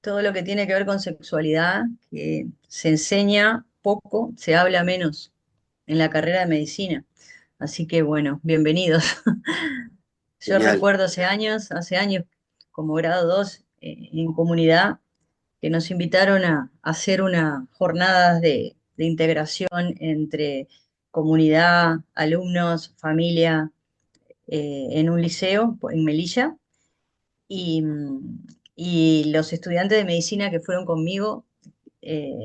todo lo que tiene que ver con sexualidad, que se enseña poco, se habla menos en la carrera de medicina. Así que bueno, bienvenidos. Yo Genial. recuerdo hace años, como grado 2 en comunidad, que nos invitaron a hacer una jornada de integración entre comunidad, alumnos, familia, en un liceo en Melilla. Y, y los estudiantes de medicina que fueron conmigo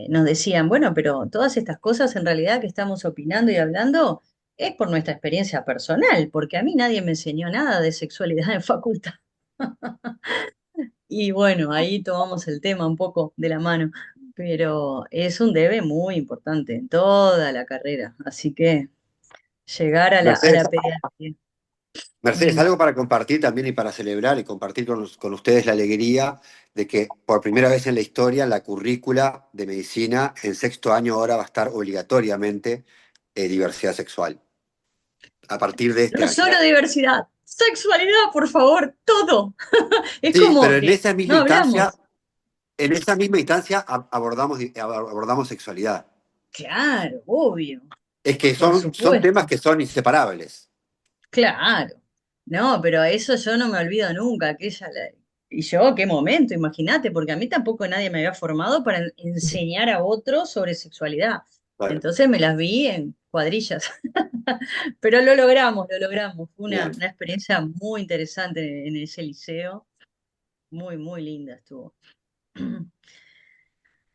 nos decían, bueno, pero todas estas cosas en realidad que estamos opinando y hablando es por nuestra experiencia personal, porque a mí nadie me enseñó nada de sexualidad en facultad. Y bueno, ahí tomamos el tema un poco de la mano, pero es un debe muy importante en toda la carrera, así que llegar a la Mercedes, pediatría. Mercedes, Mm. algo para compartir también y para celebrar y compartir con ustedes la alegría de que por primera vez en la historia la currícula de medicina en sexto año ahora va a estar obligatoriamente diversidad sexual, a partir de este No año. solo diversidad, sexualidad, por favor, todo. Es Sí, pero como que no hablamos. en esa misma instancia abordamos sexualidad. Claro, obvio, Es que por son temas supuesto, que son inseparables. claro. No, pero eso yo no me olvido nunca, y yo, qué momento, imagínate, porque a mí tampoco nadie me había formado para enseñar a otros sobre sexualidad. Bueno, Entonces me las vi en cuadrillas, pero lo logramos. Fue bien. una experiencia muy interesante en ese liceo, muy, muy linda estuvo.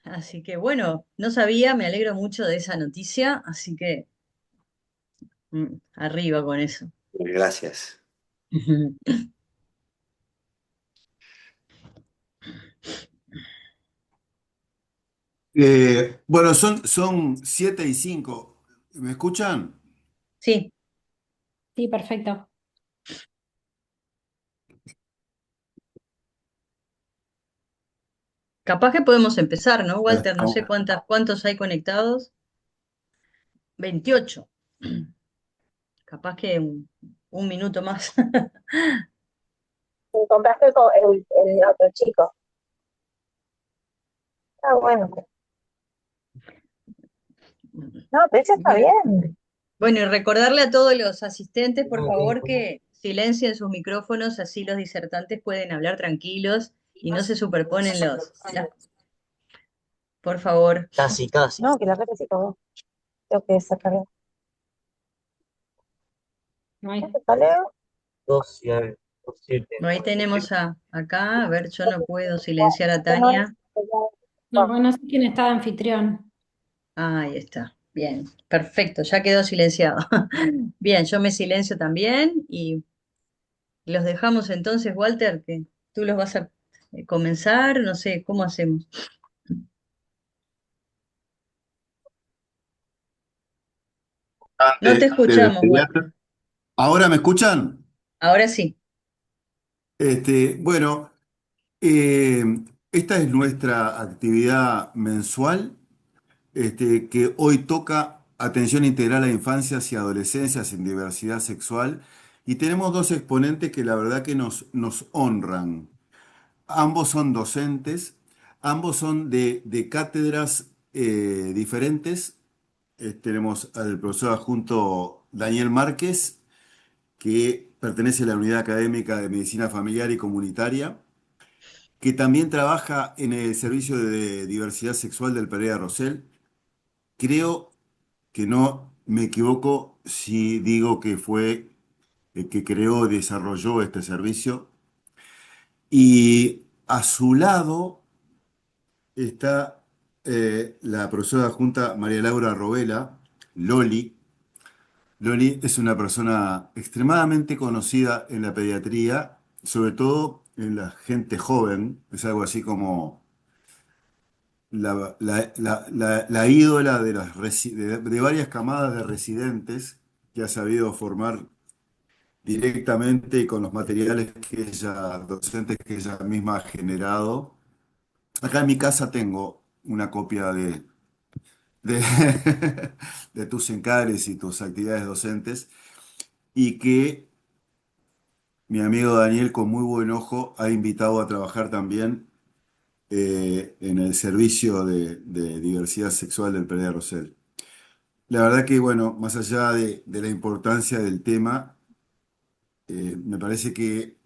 Así que bueno, no sabía, me alegro mucho de esa noticia, así que arriba con eso. Gracias. Bueno, son 7:05. ¿Me escuchan? Sí, Sí, perfecto. capaz que podemos empezar, ¿no, Walter? No Estamos- sé cuántos hay conectados. 28. Capaz que un minuto más. Y compraste el otro chico. Ah, bueno. No, pero eso está Bueno, bien. bueno, y recordarle a todos los asistentes, por favor, que silencien sus micrófonos, así los disertantes pueden hablar tranquilos y no se superponen por favor. Casi, casi. No, que la verdad que sí, como tengo que sacarlo. No hay. ¿Qué tal, Leo? Dos, y a ver, dos, siete. Ahí tenemos acá, a ver, yo no puedo silenciar a Que no es, Tania. que ya- No, porque no sé quién está de anfitrión. Ahí está. Bien, perfecto, ya quedó silenciado. Bien, yo me silencio también y los dejamos entonces, Walter, que tú los vas a comenzar, no sé, ¿cómo hacemos? No te de escuchamos, Walter. pediatra. ¿Ahora me escuchan? Ahora sí. Bueno, eh, esta es nuestra actividad mensual, que hoy toca atención integral a infancias y adolescencias en diversidad sexual. Y tenemos dos exponentes que la verdad que nos honran. Ambos son docentes, ambos son de cátedras diferentes. Tenemos al profesor adjunto Daniel Márquez, que pertenece a la Unidad Académica de Medicina Familiar y Comunitaria, que también trabaja en el Servicio de Diversidad Sexual del Pereira Rosell. Creo que no me equivoco si digo que fue el que creó y desarrolló este servicio. Y a su lado está la profesora adjunta María Laura Robela, Loli. Loli es una persona extremadamente conocida en la pediatría, sobre todo en la gente joven. Es algo así como la ídola de varias camadas de residentes que ha sabido formar directamente y con los materiales que ella, docentes que ella misma ha generado. Acá en mi casa tengo una copia de, de tus encares y tus actividades docentes y que mi amigo Daniel con muy buen ojo ha invitado a trabajar también en el servicio de diversidad sexual del Pereira Rosell. La verdad que, bueno, más allá de la importancia del tema, me parece que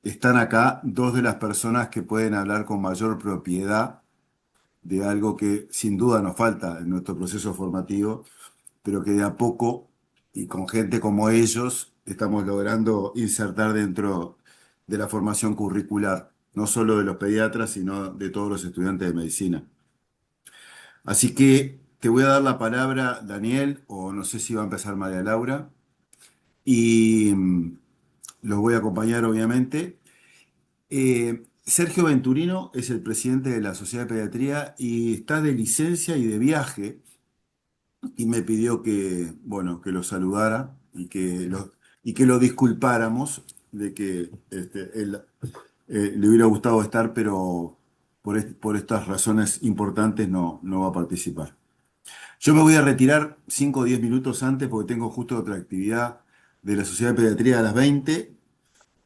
están acá dos de las personas que pueden hablar con mayor propiedad de algo que sin duda nos falta en nuestro proceso formativo, pero que de a poco y con gente como ellos estamos logrando insertar dentro de la formación curricular, no solo de los pediatras, sino de todos los estudiantes de medicina. Así que te voy a dar la palabra, Daniel, o no sé si va a empezar María Laura, y los voy a acompañar, obviamente. Sergio Venturino es el presidente de la Sociedad de Pediatría y está de licencia y de viaje y me pidió que, bueno, que lo saludara y que lo disculpáramos de que él le hubiera gustado estar, pero por estas razones importantes no va a participar. Yo me voy a retirar 5 o 10 minutos antes porque tengo justo otra actividad de la Sociedad de Pediatría a las 20,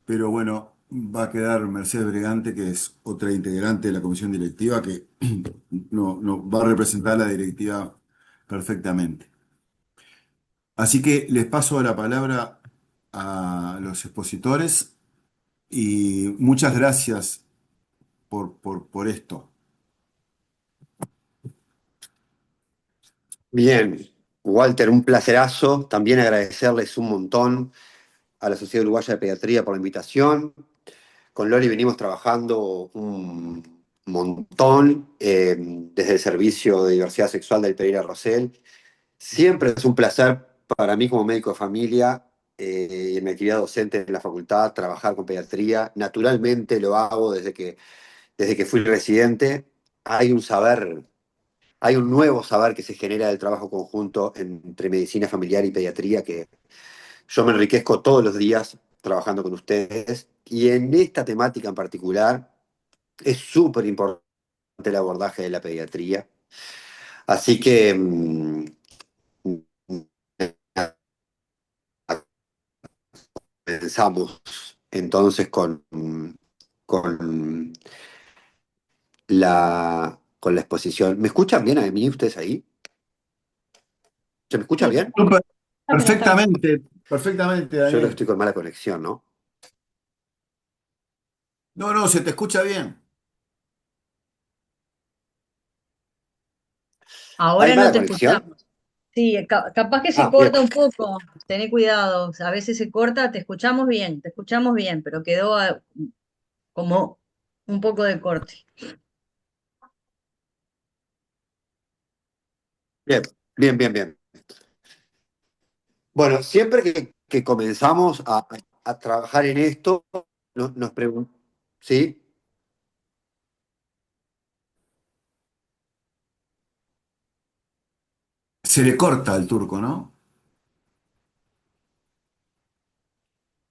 pero bueno, va a quedar Mercedes Bregante, que es otra integrante de la comisión directiva, que no va a representar a la directiva perfectamente. Así que les paso la palabra a los expositores y muchas gracias por esto. Bien, Walter, un placerazo. También agradecerles un montón a la Sociedad Uruguaya de Pediatría por la invitación. Con Lori venimos trabajando un montón desde el Servicio de Diversidad Sexual del Pereira Rosell. Siempre es un placer para mí como médico de familia y en mi actividad docente en la facultad trabajar con pediatría. Naturalmente lo hago desde que fui residente. Hay un saber, hay un nuevo saber que se genera del trabajo conjunto entre medicina familiar y pediatría que yo me enriquezco todos los días trabajando con ustedes. Y en esta temática en particular es súper importante el abordaje de la pediatría. Así que pensamos entonces con con la exposición. ¿Me escuchan bien a mí ustedes ahí? ¿Se me escucha Sí, bien? Súper, perfecto. perfectamente, Yo creo que Daniel. estoy con mala conexión, ¿no? No, se te escucha bien. ¿Hay Ahora no mala te conexión? escuchamos. Sí, capaz que se Ah, bien. corta un poco, tené cuidado, a veces se corta, te escuchamos bien, pero quedó como un poco de corte. Bien, bien. Bueno, siempre que comenzamos a trabajar en esto, nos preguntamos, ¿sí? Se le corta al turco, ¿no?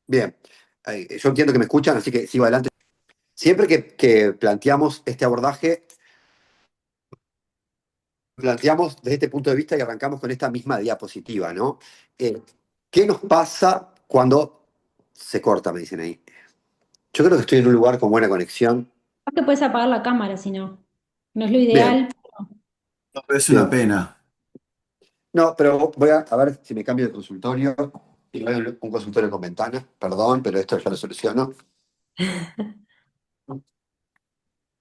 Bien. Yo entiendo que me escuchan, así que sigo adelante. Siempre que planteamos este abordaje, planteamos desde este punto de vista y arrancamos con esta misma diapositiva, ¿no? Eh, ¿Qué nos pasa cuando se corta, me dicen ahí? Yo creo que estoy en un lugar con buena conexión. No te puedes apagar la cámara si no. No es lo Bien, ideal. No, pero es una bien. pena. No, pero voy a ver si me cambio de consultorio. Y voy a un consultorio con ventana, perdón, pero esto ya lo soluciono.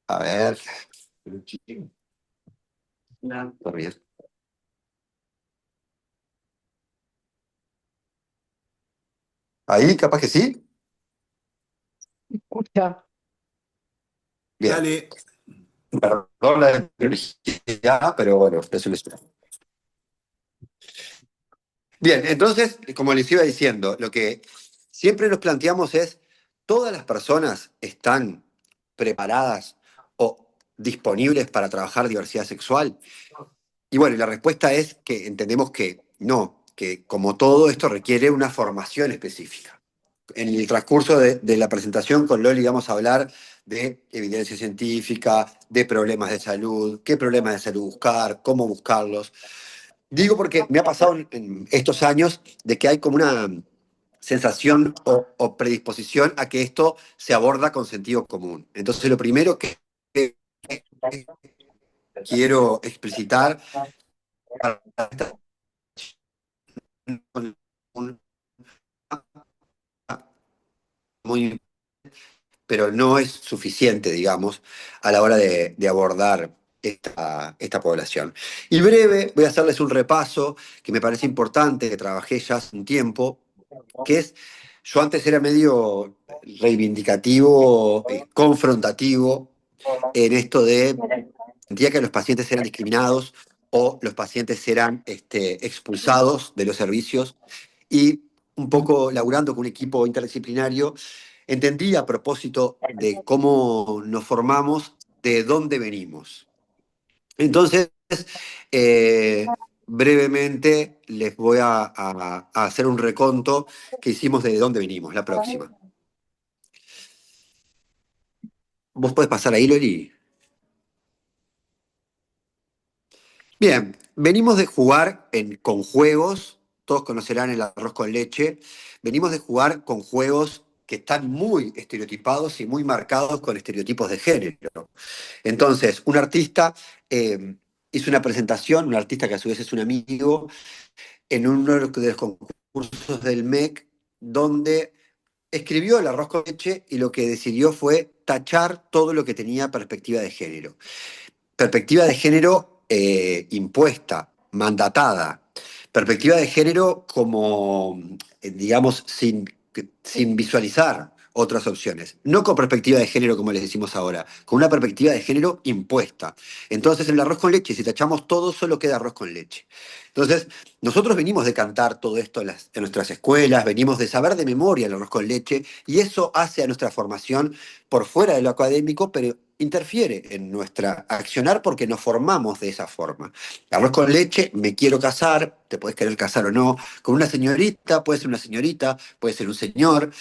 A ver. Todo bien. Ahí, capaz que sí. Escucha. Bien. Dale. Perdón la prioridad, pero bueno, es una historia. Bien, entonces, como les iba diciendo, lo que siempre nos planteamos es, ¿todas las personas están preparadas o disponibles para trabajar diversidad sexual? Y bueno, y la respuesta es que entendemos que no, que como todo esto requiere una formación específica. En el transcurso de la presentación con Loli vamos a hablar de evidencia científica, de problemas de salud, qué problemas de salud buscar, cómo buscarlos. Digo porque me ha pasado en estos años de que hay como una sensación o predisposición a que esto se aborda con sentido común. Entonces, lo primero que quiero explicitar para esta muy, pero no es suficiente, digamos, a la hora de abordar esta población. Y breve, voy a hacerles un repaso que me parece importante, que trabajé ya hace un tiempo, que es, yo antes era medio reivindicativo, confrontativo, en esto de, sentía que los pacientes eran discriminados o los pacientes eran expulsados de los servicios y un poco laburando con un equipo interdisciplinario, entendí a propósito de cómo nos formamos, de dónde venimos. Entonces, eh, brevemente les voy a hacer un reconto que hicimos de dónde venimos, la próxima. ¿Vos podés pasar ahí, Loli? Bien, venimos de jugar con juegos, todos conocerán el arroz con leche, venimos de jugar con juegos que están muy estereotipados y muy marcados con estereotipos de género. Entonces, un artista hizo una presentación, un artista que a su vez es un amigo, en uno de los concursos del MEC, donde escribió el arroz con leche y lo que decidió fue tachar todo lo que tenía perspectiva de género. Perspectiva de género impuesta, mandatada. Perspectiva de género como, digamos, sin visualizar otras opciones. No con perspectiva de género como les decimos ahora, con una perspectiva de género impuesta. Entonces, en el arroz con leche, si tachamos todo, solo queda arroz con leche. Entonces, nosotros venimos de cantar todo esto en nuestras escuelas, venimos de saber de memoria el arroz con leche, y eso hace a nuestra formación por fuera de lo académico, pero interfiere en nuestra accionar porque nos formamos de esa forma. Arroz con leche, me quiero casar, te puedes querer casar o no, con una señorita, puede ser una señorita, puede ser un señor,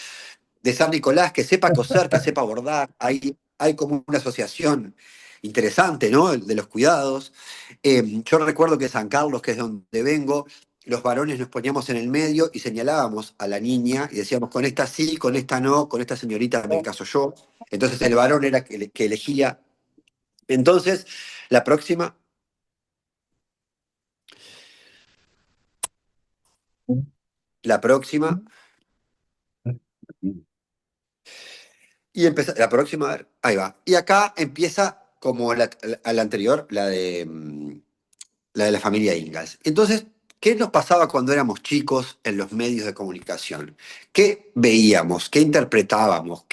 de San Nicolás, que sepa coser, que sepa bordar, hay como una asociación interesante, ¿no? El de los cuidados. Yo recuerdo que San Carlos, que es de donde vengo, los varones nos poníamos en el medio y señalábamos a la niña y decíamos, con esta sí, con esta no, con esta señorita me caso yo. Entonces el varón era que elegía. Entonces, la próxima, la próxima, y la próxima, a ver, ahí va. Y acá empieza como la anterior, la de la familia Ingalls. Entonces, ¿qué nos pasaba cuando éramos chicos en los medios de comunicación? ¿Qué veíamos? ¿Qué interpretábamos?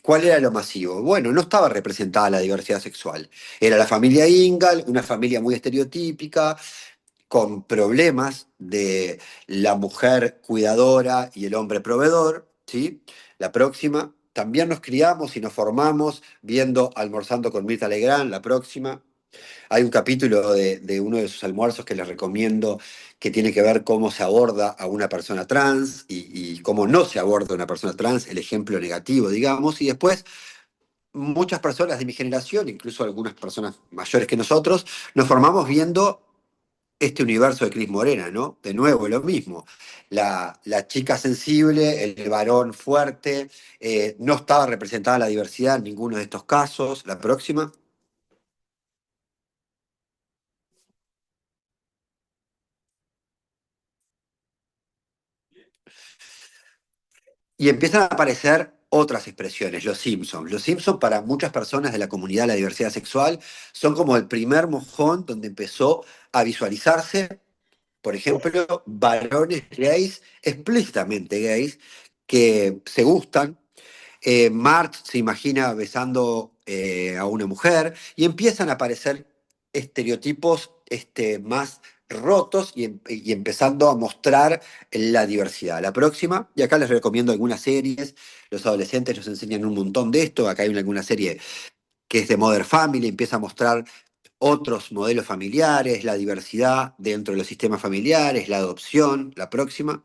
¿Cuál era lo masivo? Bueno, no estaba representada la diversidad sexual. Era la familia Ingalls, una familia muy estereotípica, con problemas de la mujer cuidadora y el hombre proveedor, ¿sí? La próxima, también nos criamos y nos formamos viendo Almorzando con Mirta Legrand, la próxima. Hay un capítulo de uno de sus almuerzos que les recomiendo que tiene que ver cómo se aborda a una persona trans y cómo no se aborda a una persona trans, el ejemplo negativo, digamos, y después muchas personas de mi generación, incluso algunas personas mayores que nosotros, nos formamos viendo este universo de Cris Morena, ¿no? De nuevo, lo mismo. La chica sensible, el varón fuerte, no estaba representada la diversidad en ninguno de estos casos. La próxima. Y empiezan a aparecer otras expresiones, los Simpsons. Los Simpsons para muchas personas de la comunidad de la diversidad sexual son como el primer mojón donde empezó a visualizarse, por ejemplo, varones gays, explícitamente gays, que se gustan. Marge se imagina besando a una mujer y empiezan a aparecer estereotipos más rotos y empezando a mostrar la diversidad. La próxima, y acá les recomiendo algunas series, los adolescentes nos enseñan un montón de esto, acá hay alguna serie que es de Modern Family, empieza a mostrar otros modelos familiares, la diversidad dentro de los sistemas familiares, la adopción. La próxima.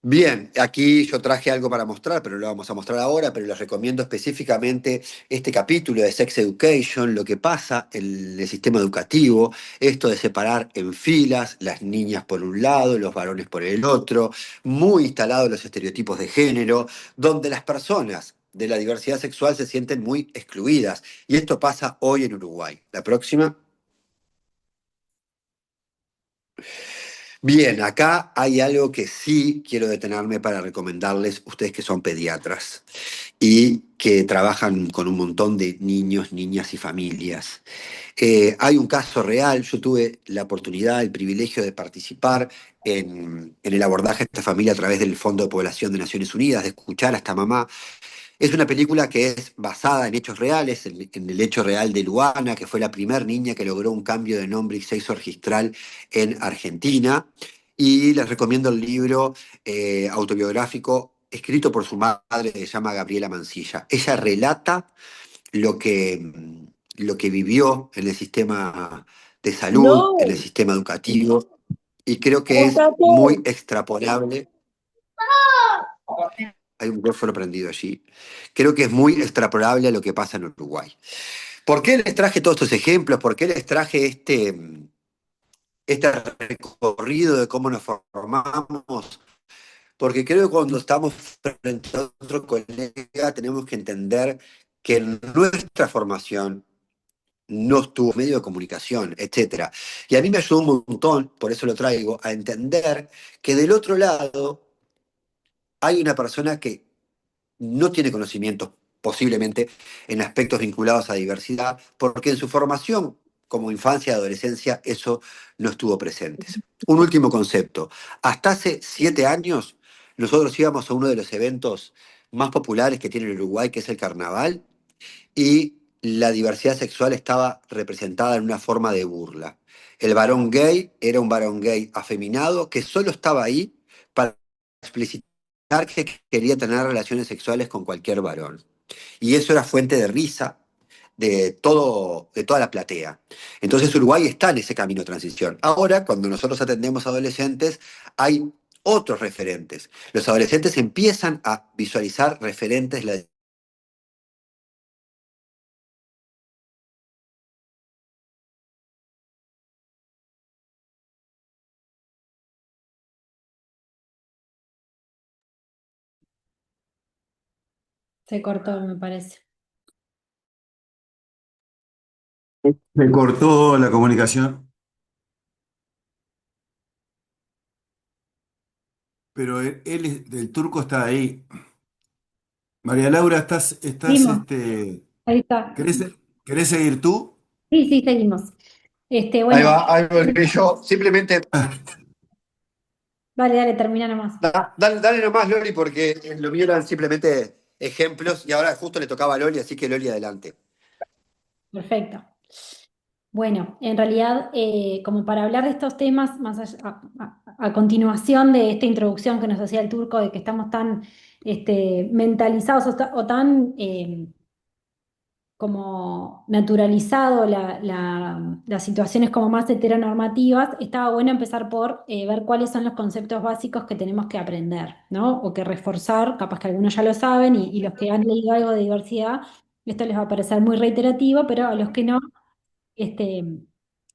Bien, aquí yo traje algo para mostrar, pero lo vamos a mostrar ahora, pero les recomiendo específicamente este capítulo de Sex Education, lo que pasa en el sistema educativo, esto de separar en filas, las niñas por un lado, los varones por el otro, muy instalados los estereotipos de género, donde las personas de la diversidad sexual se sienten muy excluidas. Y esto pasa hoy en Uruguay. La próxima. Bien, acá hay algo que sí quiero detenerme para recomendarles, ustedes que son pediatras y que trabajan con un montón de niños, niñas y familias. Hay un caso real, yo tuve la oportunidad, el privilegio de participar en el abordaje de esta familia a través del Fondo de Población de Naciones Unidas, de escuchar a esta mamá. Es una película que es basada en hechos reales, en el hecho real de Luana, que fue la primer niña que logró un cambio de nombre y sexo registral en Argentina. Y les recomiendo el libro autobiográfico escrito por su madre, que se llama Gabriela Mancilla. Ella relata lo que vivió en el sistema de salud, en el No, sistema educativo, y creo que es muy Raquel. extrapolable. Hay un micrófono prendido allí. Creo que es muy extrapolable a lo que pasa en Uruguay. ¿Por qué les traje todos estos ejemplos? ¿Por qué les traje este recorrido de cómo nos formamos? Porque creo que cuando estamos frente a otro colega tenemos que entender que nuestra formación no estuvo medio de comunicación, etcétera. Y a mí me ayudó un montón, por eso lo traigo, a entender que del otro lado hay una persona que no tiene conocimientos posiblemente en aspectos vinculados a diversidad, porque en su formación como infancia y adolescencia eso no estuvo presente. Un último concepto. Hasta hace 7 años nosotros íbamos a uno de los eventos más populares que tiene el Uruguay, que es el carnaval, y la diversidad sexual estaba representada en una forma de burla. El varón gay era un varón gay afeminado que solo estaba ahí para explicitar que quería tener relaciones sexuales con cualquier varón. Y eso era fuente de risa de toda la platea. Entonces Uruguay está en ese camino de transición. Ahora, cuando nosotros atendemos a adolescentes, hay otros referentes. Los adolescentes empiezan a visualizar referentes de la. Se cortó, me parece. Se cortó la comunicación, pero el turco está ahí. María Laura, Seguimos, ahí está. ¿querés, querés seguir tú? Sí, sí, seguimos. Bueno, Ahí volví yo. Simplemente dale, dale, termina nomás. dale nomás, Loli, porque lo mío eran simplemente ejemplos y ahora justo le tocaba a Loli, así que Loli adelante. Perfecto. Bueno, en realidad, como para hablar de estos temas, más allá, a continuación de esta introducción que nos hacía el turco, de que estamos tan mentalizados o tan como naturalizado las situaciones como más heteronormativas, estaba bueno empezar por ver cuáles son los conceptos básicos que tenemos que aprender, ¿no? O que reforzar, capaz que algunos ya lo saben, y los que han leído algo de diversidad, esto les va a parecer muy reiterativo, pero a los que no, este,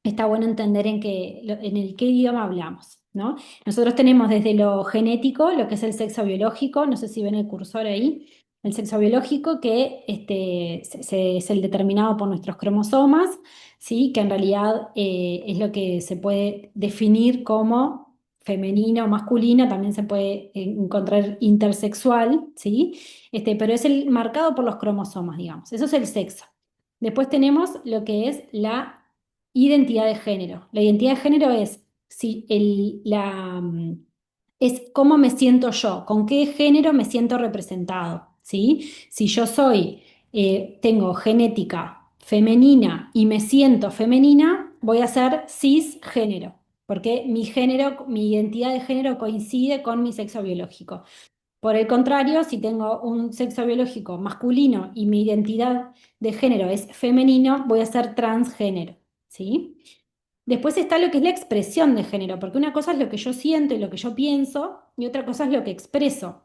está bueno entender en el qué idioma hablamos, ¿no? Nosotros tenemos desde lo genético, lo que es el sexo biológico, no sé si ven el cursor ahí, el sexo biológico que es el determinado por nuestros cromosomas, ¿sí? Que en realidad es lo que se puede definir como femenino o masculino, también se puede encontrar intersexual, ¿sí? Pero es el marcado por los cromosomas, digamos. Eso es el sexo. Después tenemos lo que es la identidad de género. La identidad de género es, si es cómo me siento yo, con qué género me siento representado, ¿sí? Si yo tengo genética femenina y me siento femenina, voy a ser cisgénero, porque mi género, mi identidad de género coincide con mi sexo biológico. Por el contrario, si tengo un sexo biológico masculino y mi identidad de género es femenino, voy a ser transgénero, ¿sí? Después está lo que es la expresión de género, porque una cosa es lo que yo siento y lo que yo pienso, y otra cosa es lo que expreso.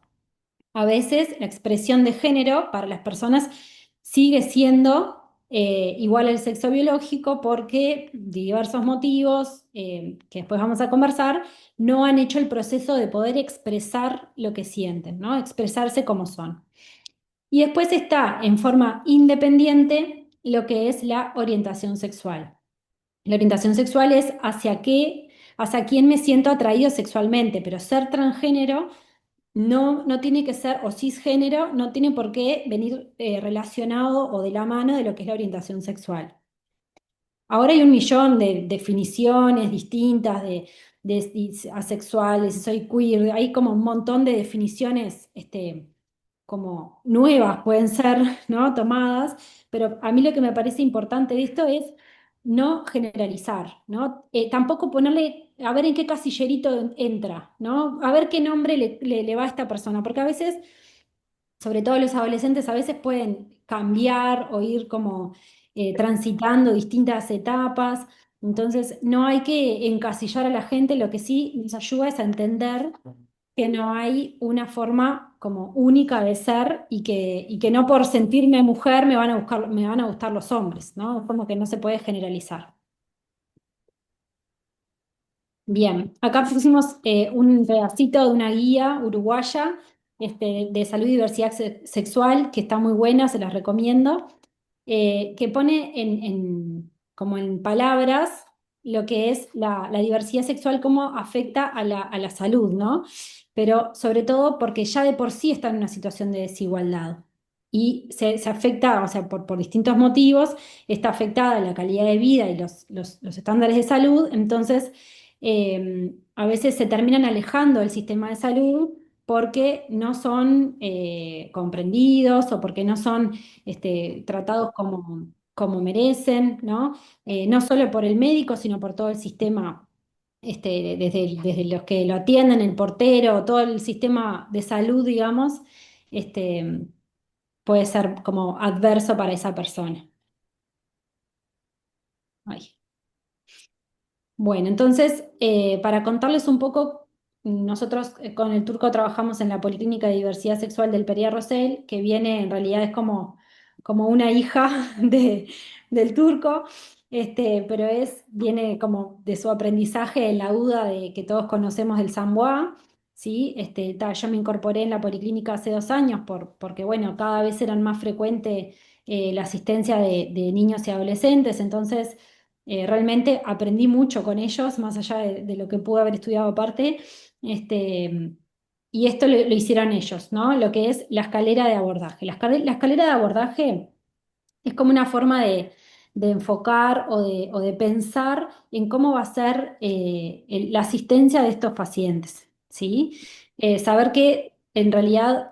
A veces la expresión de género para las personas sigue siendo igual al sexo biológico porque diversos motivos que después vamos a conversar no han hecho el proceso de poder expresar lo que sienten, ¿no? Expresarse como son. Y después está en forma independiente lo que es la orientación sexual. La orientación sexual es hacia quién me siento atraído sexualmente, pero ser transgénero no tiene que ser, o cisgénero, no tiene por qué venir relacionado o de la mano de lo que es la orientación sexual. Ahora hay un millón de definiciones distintas de asexuales, soy queer, hay como un montón de definiciones como nuevas pueden ser, ¿no? Tomadas, pero a mí lo que me parece importante de esto es no generalizar, ¿no? Tampoco ponerle, a ver en qué casillerito entra, ¿no? A ver qué nombre le va a esta persona, porque a veces sobre todo los adolescentes a veces pueden cambiar o ir como transitando distintas etapas. Entonces, no hay que encasillar a la gente, lo que sí nos ayuda es a entender que no hay una forma como única de ser y que no por sentirme mujer me van a gustar los hombres, ¿no? Es como que no se puede generalizar. Bien, acá pusimos un pedacito de una guía uruguaya de salud y diversidad sexual que está muy buena, se las recomiendo, que pone como en palabras lo que es la diversidad sexual, cómo afecta a la salud, ¿no? Pero sobre todo porque ya de por sí está en una situación de desigualdad y se afecta, o sea, por distintos motivos, está afectada la calidad de vida y los estándares de salud, entonces a veces se terminan alejando del sistema de salud porque no son comprendidos o porque no son tratados como merecen, ¿no? No solo por el médico, sino por todo el sistema, desde los que lo atienden, el portero, todo el sistema de salud, digamos, este, puede ser como adverso para esa persona. Ay. Bueno, entonces, para contarles un poco, nosotros con el Turco trabajamos en la Policlínica de Diversidad Sexual del Peria Rosell, que viene, en realidad es como una hija del Turco, pero viene como de su aprendizaje en la duda de que todos conocemos del Samboa, ¿sí? Yo me incorporé en la Policlínica hace 2 años porque, bueno, cada vez eran más frecuente la asistencia de niños y adolescentes, entonces realmente aprendí mucho con ellos, más allá de lo que pude haber estudiado aparte. Este, y esto lo hicieron ellos, ¿no? Lo que es la escalera de abordaje. La escalera de abordaje es como una forma de enfocar o de pensar en cómo va a ser la asistencia de estos pacientes, ¿sí? Saber que en realidad,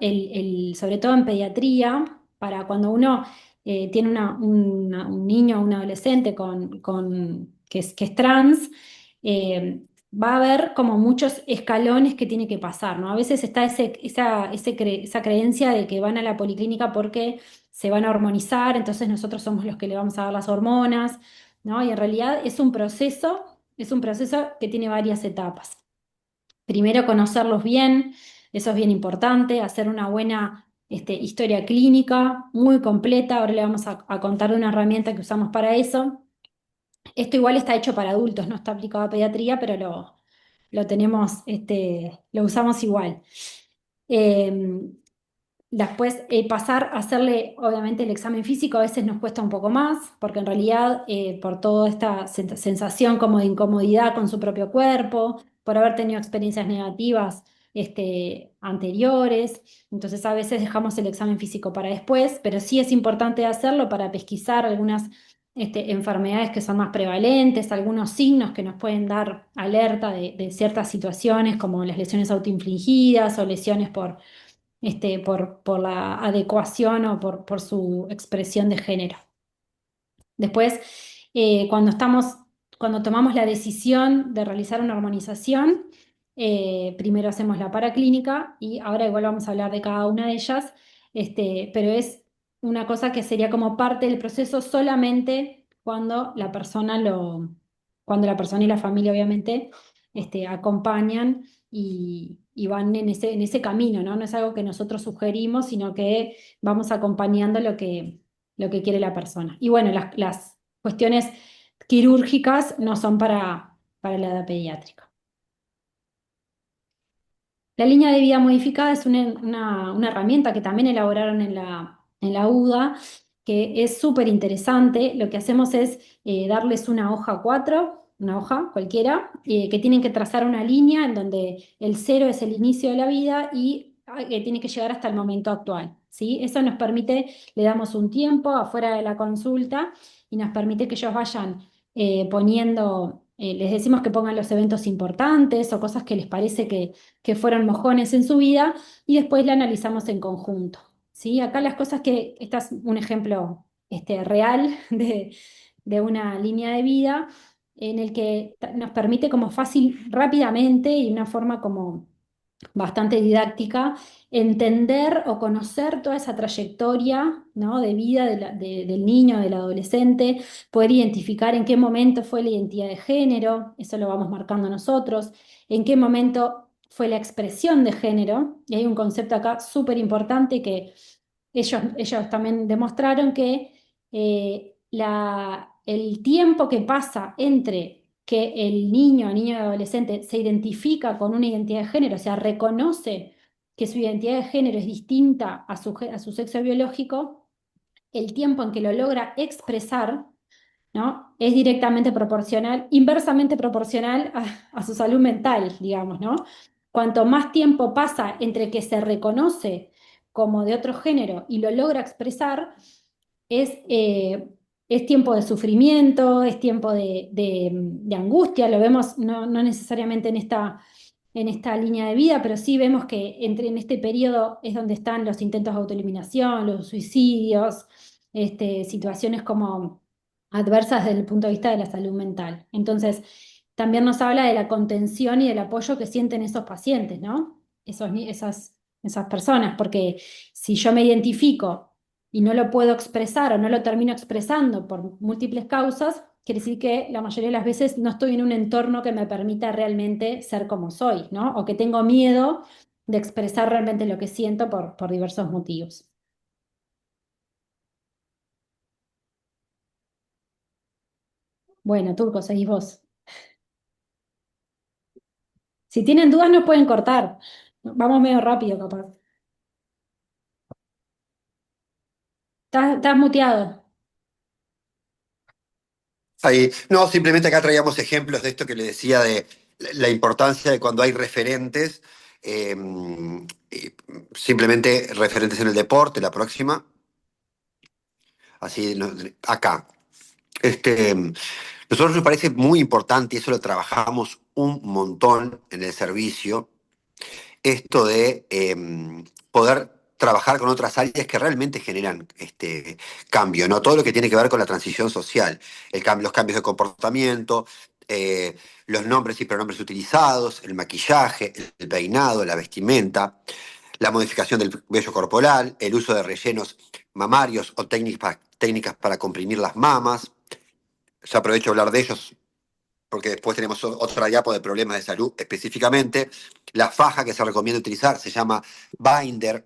sobre todo en pediatría, para cuando uno tiene un niño o un adolescente que es trans, va a haber como muchos escalones que tiene que pasar, ¿no? A veces está esa creencia de que van a la policlínica porque se van a hormonizar, entonces nosotros somos los que le vamos a dar las hormonas, ¿no? Y en realidad es un proceso que tiene varias etapas. Primero, conocerlos bien, eso es bien importante, hacer una buena historia clínica muy completa. Ahora le vamos a contar de una herramienta que usamos para eso. Esto igual está hecho para adultos, no está aplicado a pediatría, pero lo tenemos, lo usamos igual. Eh, Después, pasar a hacerle, obviamente, el examen físico a veces nos cuesta un poco más, porque en realidad, por toda esta sensación como de incomodidad con su propio cuerpo, por haber tenido experiencias negativas, anteriores, entonces a veces dejamos el examen físico para después, pero sí es importante hacerlo para pesquisar algunas enfermedades que son más prevalentes, algunos signos que nos pueden dar alerta de ciertas situaciones, como las lesiones autoinfligidas o lesiones por la adecuación o por su expresión de género. Después, cuando tomamos la decisión de realizar una hormonización, primero hacemos la paraclínica y ahora igual vamos a hablar de cada una de ellas, pero es una cosa que sería como parte del proceso solamente cuando cuando la persona y la familia obviamente acompañan y van en ese camino, ¿no? No es algo que nosotros sugerimos, sino que vamos acompañando lo que quiere la persona. Y bueno, las cuestiones quirúrgicas no son para la edad pediátrica. La línea de vida modificada es una herramienta que también elaboraron en la UDA, que es súper interesante. Lo que hacemos es darles una hoja 4, una hoja cualquiera, que tienen que trazar una línea en donde el 0 es el inicio de la vida y tiene que llegar hasta el momento actual, ¿sí? Eso nos permite, le damos un tiempo afuera de la consulta y nos permite que ellos vayan poniendo, les decimos que pongan los eventos importantes o cosas que les parece que fueron mojones en su vida y después la analizamos en conjunto, ¿sí? Acá las cosas este es un ejemplo real de una línea de vida en el que nos permite como fácil, rápidamente y de una forma como bastante didáctica, entender o conocer toda esa trayectoria, ¿no? de vida del niño, del adolescente, poder identificar en qué momento fue la identidad de género, eso lo vamos marcando nosotros, en qué momento fue la expresión de género, y hay un concepto acá súper importante que ellos también demostraron que el tiempo que pasa entre que el niño o adolescente se identifica con una identidad de género, o sea, reconoce que su identidad de género es distinta a su sexo biológico, el tiempo en que lo logra expresar, ¿no? Es directamente proporcional, inversamente proporcional a su salud mental, digamos, ¿no? Cuanto más tiempo pasa entre que se reconoce como de otro género y lo logra expresar, es, eh, es tiempo de sufrimiento, es tiempo de angustia, lo vemos no necesariamente en esta línea de vida, pero sí vemos que en este periodo es donde están los intentos de autoeliminación, los suicidios, situaciones como adversas desde el punto de vista de la salud mental. Entonces, también nos habla de la contención y del apoyo que sienten esos pacientes, ¿no? Esas personas, porque si yo me identifico y no lo puedo expresar o no lo termino expresando por múltiples causas, quiere decir que la mayoría de las veces no estoy en un entorno que me permita realmente ser como soy, ¿no? O que tengo miedo de expresar realmente lo que siento por diversos motivos. Bueno, Turco, seguís vos. Si tienen dudas, nos pueden cortar. Vamos medio rápido, capaz. Estás muteado. Ahí, no, simplemente acá traíamos ejemplos de esto que le decía de la importancia de cuando hay referentes, eh, y simplemente referentes en el deporte, la próxima, así, acá. Nosotros nos parece muy importante, y eso lo trabajamos un montón en el servicio, esto de poder trabajar con otras áreas que realmente generan cambio, ¿no? Todo lo que tiene que ver con la transición social, los cambios de comportamiento, eh, los nombres y pronombres utilizados, el maquillaje, el peinado, la vestimenta, la modificación del vello corporal, el uso de rellenos mamarios o técnicas para comprimir las mamas. Ya aprovecho a hablar de ellos porque después tenemos otra diapo de problemas de salud específicamente. La faja que se recomienda utilizar se llama binder,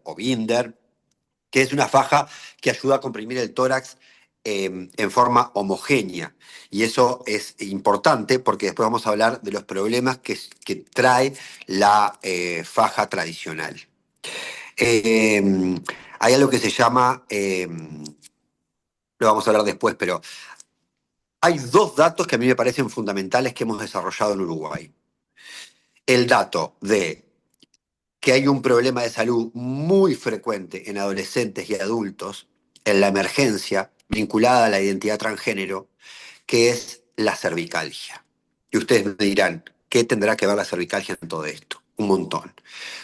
que es una faja que ayuda a comprimir el tórax en forma homogénea. Y eso es importante porque después vamos a hablar de los problemas que trae la faja tradicional. Hay algo que se llama, lo vamos a hablar después, pero hay dos datos que a mí me parecen fundamentales que hemos desarrollado en Uruguay. El dato de que hay un problema de salud muy frecuente en adolescentes y adultos en la emergencia vinculada a la identidad transgénero, que es la cervicalgia. Y ustedes me dirán, ¿qué tendrá que ver la cervicalgia en todo esto? Un montón.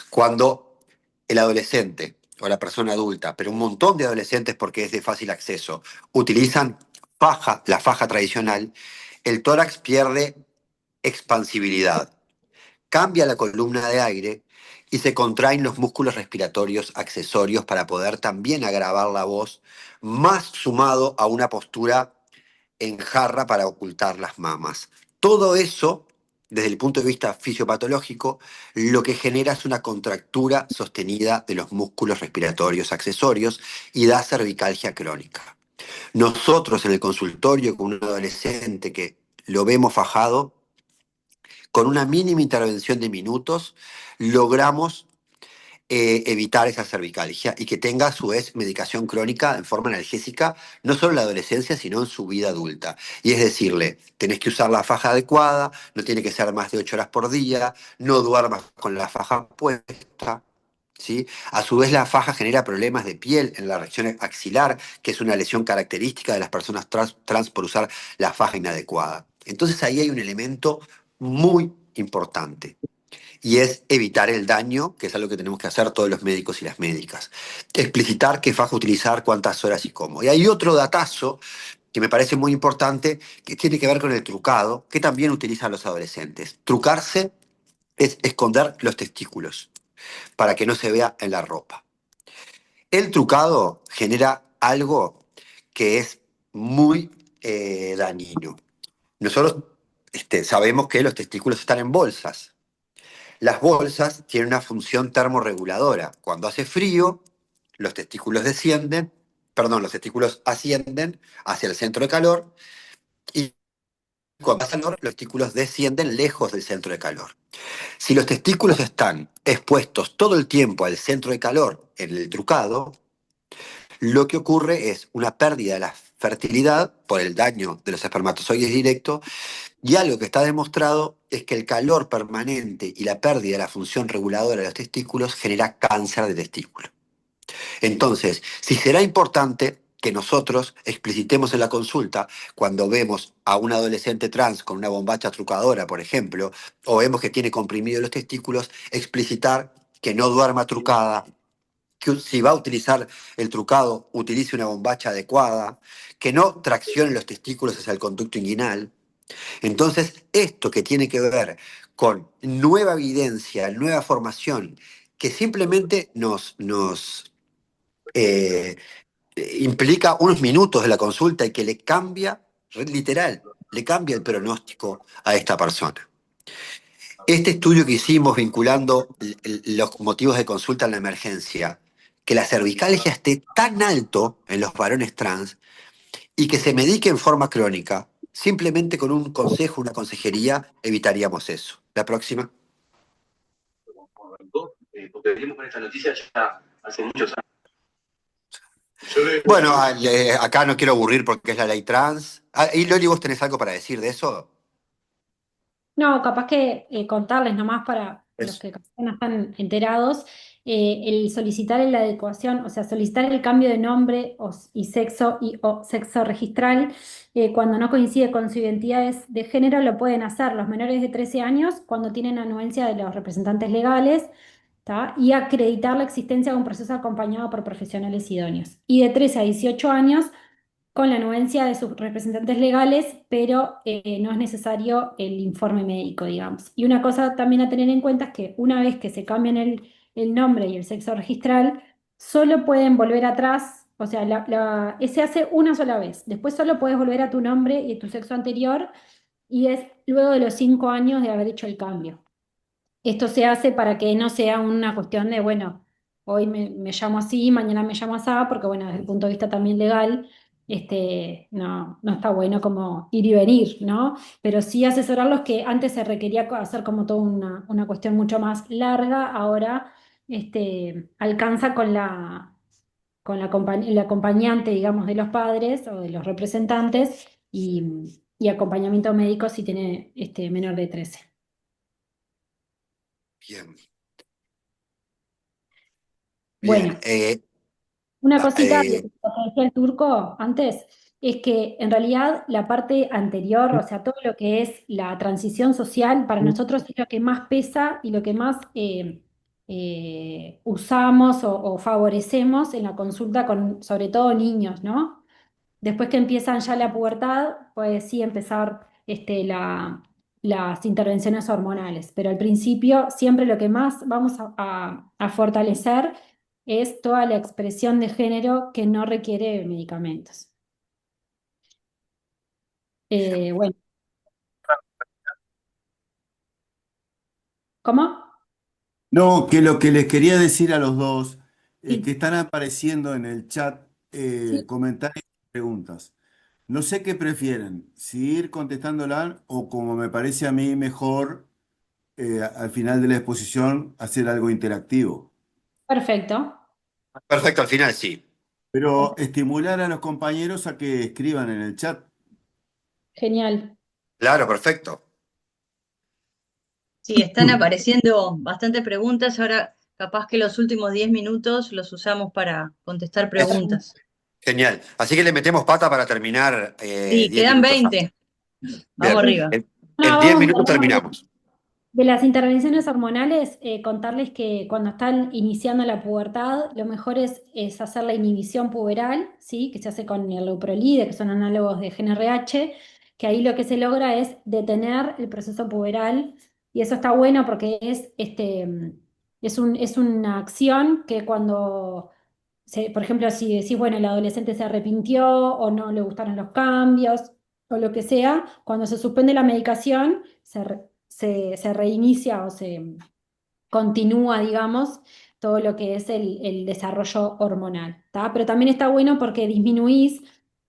Cuando el adolescente o la persona adulta, pero un montón de adolescentes porque es de fácil acceso, utilizan la faja tradicional, el tórax pierde expansibilidad, cambia la columna de aire y se contraen los músculos respiratorios accesorios para poder también agravar la voz, más sumado a una postura en jarra para ocultar las mamas. Todo eso, desde el punto de vista fisiopatológico, lo que genera es una contractura sostenida de los músculos respiratorios accesorios y da cervicalgia crónica. Nosotros en el consultorio con un adolescente que lo vemos fajado, con una mínima intervención de minutos, logramos evitar esa cervicalgia y que tenga a su vez medicación crónica en forma analgésica, no solo en la adolescencia, sino en su vida adulta. Y es decirle, tenés que usar la faja adecuada, no tiene que ser más de 8 horas por día, no duermas con la faja puesta. ¿Sí? A su vez, la faja genera problemas de piel en la región axilar, que es una lesión característica de las personas trans por usar la faja inadecuada. Entonces ahí hay un elemento muy importante y es evitar el daño, que es algo que tenemos que hacer todos los médicos y las médicas. Explicitar qué faja utilizar, cuántas horas y cómo. Y hay otro datazo que me parece muy importante, que tiene que ver con el trucado, que también utilizan los adolescentes. Trucarse es esconder los testículos para que no se vea en la ropa. El trucado genera algo que es muy dañino. Nosotros sabemos que los testículos están en bolsas. Las bolsas tienen una función termorreguladora. Cuando hace frío, los testículos descienden, perdón, los testículos ascienden hacia el centro de calor y cuando hace calor, los testículos descienden lejos del centro de calor. Si los testículos están expuestos todo el tiempo al centro de calor en el trucado, lo que ocurre es una pérdida de la fertilidad por el daño de los espermatozoides directos. Y algo que está demostrado es que el calor permanente y la pérdida de la función reguladora de los testículos genera cáncer de testículo. Entonces, si será importante que nosotros explicitemos en la consulta cuando vemos a un adolescente trans con una bombacha trucadora, por ejemplo, o vemos que tiene comprimidos los testículos, explicitar que no duerma trucada, que si va a utilizar el trucado, utilice una bombacha adecuada, que no traccione los testículos hacia el conducto inguinal. Entonces, esto que tiene que ver con nueva evidencia, nueva formación, que simplemente nos eh, implica unos minutos de la consulta y que le cambia, literal, le cambia el pronóstico a esta persona. Este estudio que hicimos vinculando los motivos de consulta en la emergencia, que la cervicalgia esté tan alto en los varones trans, y que se medique en forma crónica. Simplemente con un consejo, una consejería, evitaríamos eso. La próxima. Porque venimos con esta noticia ya hace muchos años. Bueno, acá no quiero aburrir porque es la ley trans. Y Loli, ¿vos tenés algo para decir de eso? No, capaz que contarles nomás para los Eso. que capaz que no están enterados, el solicitar la adecuación, o sea, solicitar el cambio de nombre y sexo o sexo registral, cuando no coincide con su identidad de género, lo pueden hacer los menores de 13 años cuando tienen anuencia de los representantes legales, ¿tá? Y acreditar la existencia de un proceso acompañado por profesionales idóneos. Y de 13 a 18 años con la anuencia de sus representantes legales, pero no es necesario el informe médico, digamos. Y una cosa también a tener en cuenta es que una vez que se cambian el nombre y el sexo registral, solo pueden volver atrás, o sea, se hace una sola vez. Después solo puedes volver a tu nombre y tu sexo anterior, y es luego de los 5 años de haber hecho el cambio. Esto se hace para que no sea una cuestión de, bueno, hoy me llamo así, mañana me llamo así, porque bueno, desde el punto de vista también legal, no está bueno como ir y venir, ¿no? Pero sí asesorarlos que antes se requería hacer como toda una cuestión mucho más larga, ahora alcanza con el acompañante, digamos, de los padres o de los representantes y acompañamiento médico si tiene menor de 13. Bien. Bueno. Bien. Una Ah, cosita que decía el turco antes es que en realidad la parte anterior, o sea, todo lo que es la transición social, para nosotros es lo que más pesa y lo que más usamos o favorecemos en la consulta con, sobre todo niños, ¿no? Después que empiezan ya la pubertad, pues sí empezar las intervenciones hormonales, pero al principio siempre lo que más vamos a fortalecer es toda la expresión de género que no requiere medicamentos. bien. Bueno, ¿Cómo? No, que lo que les quería decir a los dos es Sí, que están apareciendo en el chat sí. comentarios y preguntas. No sé qué prefieren, si ir contestándola o como me parece a mí mejor, al final de la exposición hacer algo interactivo. Perfecto. Perfecto, al final sí. Pero estimular a los compañeros a que escriban en el chat. Genial. Claro, perfecto. Sí, están apareciendo bastantes preguntas. Ahora, capaz que los últimos 10 minutos los usamos para contestar Es preguntas. genial. Así que le metemos pata para terminar Sí, 10 quedan minutos antes. 20. Vamos Bien, Sí. arriba. en No, 10 vamos, minutos hablamos terminamos. de las intervenciones hormonales, contarles que cuando están iniciando la pubertad, lo mejor es hacer la inhibición puberal, ¿sí? Que se hace con el leuprolide, que son análogos de GnRH, que ahí lo que se logra es detener el proceso puberal, y eso está bueno porque es una acción que cuando por ejemplo, si decís, bueno, el adolescente se arrepintió o no le gustaron los cambios o lo que sea, cuando se suspende la medicación, se reinicia o se continúa, digamos, todo lo que es el desarrollo hormonal, ¿tá? Pero también está bueno porque disminuís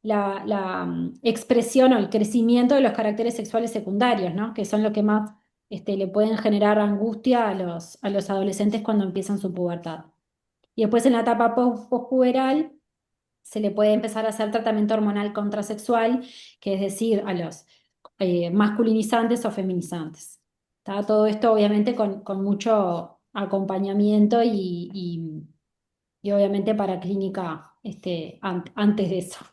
la expresión o el crecimiento de los caracteres sexuales secundarios, ¿no? Que son lo que más le pueden generar angustia a los adolescentes cuando empiezan su pubertad. Y después en la etapa pospuberal se le puede empezar a hacer tratamiento hormonal contrasexual, que es decir, a los masculinizantes o feminizantes. ¿Tá? Todo esto obviamente con mucho acompañamiento y obviamente para clínica antes de eso.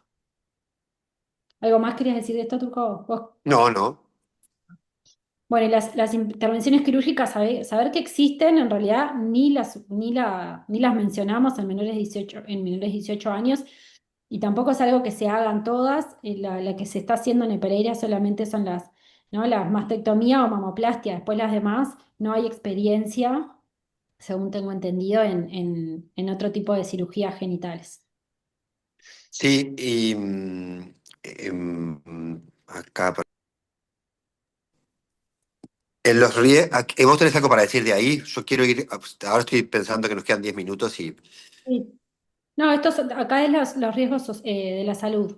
¿Algo más querías decir de esto, Turco? ¿Vos? No, no. Bueno, y las intervenciones quirúrgicas, saber que existen, en realidad ni las mencionamos en menores de 18 años, y tampoco es algo que se hagan todas. La que se está haciendo en Pereira solamente son ¿no? Las mastectomía o mamoplastia. Después las demás no hay experiencia, según tengo entendido, en otro tipo de cirugías genitales. Sí, y acá. En los vos tenés algo para decir de ahí. Yo quiero ir. Ahora estoy pensando que nos quedan 10 minutos y. Sí. No, acá es los riesgos de la salud.